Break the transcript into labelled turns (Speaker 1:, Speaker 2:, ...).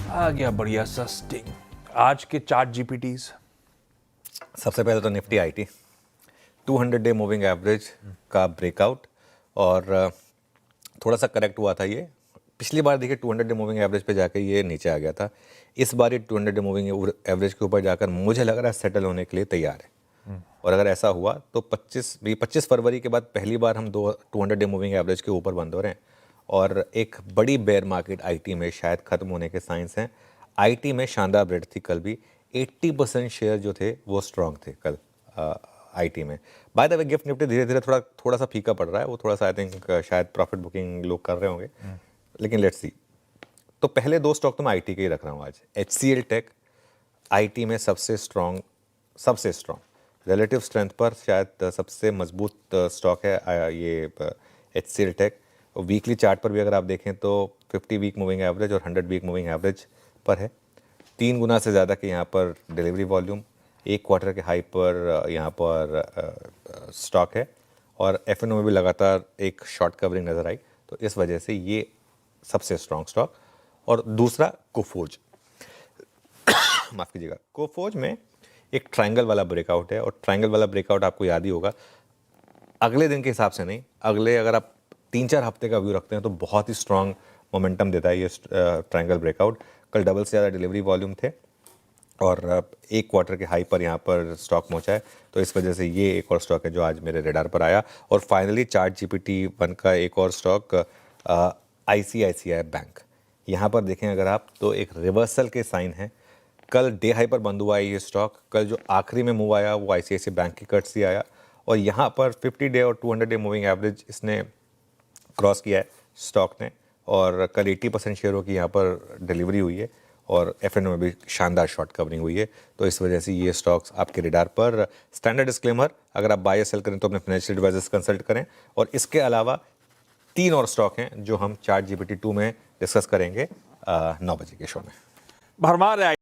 Speaker 1: आ गया बढ़िया सा स्टिंग। आज के चार्ट जीपीटीज।
Speaker 2: सबसे पहले तो Nifty IT 200 day moving average का ब्रेकआउट और थोड़ा सा करेक्ट हुआ था ये। पिछली बार देखिए 200 डे मूविंग एवरेज पे जाकर ये नीचे आ गया था। इस बार ये 200 डे मूविंग एवरेज के ऊपर जाकर मुझे लग रहा है सेटल होने के लिए तैयार है। और अगर ऐसा हुआ तो 25 फरवरी के बाद पहली बार हम 200 डे मूविंग एवरेज के ऊपर बंद हो रहे हैं और एक बड़ी बेयर मार्केट आईटी में शायद खत्म होने के साइंस हैं। आईटी में शानदार ब्रेड थी कल भी। 80% शेयर जो थे वो स्ट्रांग थे कल आईटी में। By the way gift Nifty धीरे धीरे थोड़ा सा फीका पड़ रहा है। वो थोड़ा सा आई थिंक शायद प्रॉफिट बुकिंग लोग कर रहे होंगे, लेकिन लेट्स सी। तो पहले दो स्टॉक तो मैं आईटी के ही रख रहा हूँ आज। HCL टेक आईटी में सबसे स्ट्रॉन्ग रिलेटिव स्ट्रेंथ पर शायद सबसे मजबूत स्टॉक है ये HCL टेक। वीकली चार्ट पर भी अगर आप देखें तो 50 वीक मूविंग एवरेज और 100 वीक मूविंग एवरेज पर है। 3 गुना से ज़्यादा के यहाँ पर डिलीवरी वॉल्यूम, एक क्वार्टर के हाई पर यहाँ पर स्टॉक है और एफएनओ में भी लगातार एक शॉर्ट कवरिंग नज़र आई। तो इस वजह से ये सबसे स्ट्रॉन्ग स्टॉक। और दूसरा कोफोर्ज, माफ़ कीजिएगा, कोफोर्ज में एक ट्रायंगल वाला ब्रेकआउट है और ट्रायंगल वाला ब्रेकआउट आपको याद ही होगा। अगले दिन के हिसाब से नहीं, अगले अगर आप 3-4 हफ्ते का व्यू रखते हैं तो बहुत ही स्ट्रांग मोमेंटम देता है ये ट्रायंगल ब्रेकआउट। कल डबल से ज़्यादा डिलीवरी वॉल्यूम थे और एक क्वार्टर के हाई पर यहाँ पर स्टॉक पहुँचा है। तो इस वजह से ये एक और स्टॉक है जो आज मेरे रेडार पर आया। और फाइनली चार्ट जीपीटी 1 का एक और स्टॉक ICICI बैंक। यहाँ पर देखें अगर आप तो एक रिवर्सल के साइन है। कल डे हाई पर बंद हुआ है ये स्टॉक। कल जो आखिरी में मूव आया वो ICICI बैंक की कट से आया और यहाँ पर 50 डे और 200 डे मूविंग एवरेज इसने क्रॉस किया है स्टॉक ने। और कल 80% शेयरों की यहाँ पर डिलीवरी हुई है और एफएनओ में भी शानदार शॉर्ट कवरिंग हुई है। तो इस वजह से ये स्टॉक्स आपके रेडार पर। स्टैंडर्ड डिस्क्लेमर, अगर आप बाय या सेल करें तो अपने फाइनेंशियल एडवाइजर्स कंसल्ट करें। और इसके अलावा 3 और स्टॉक हैं जो हम चार्ट जीपीटी 2 में डिस्कस करेंगे 9 बजे के शो में।
Speaker 1: भरमार है।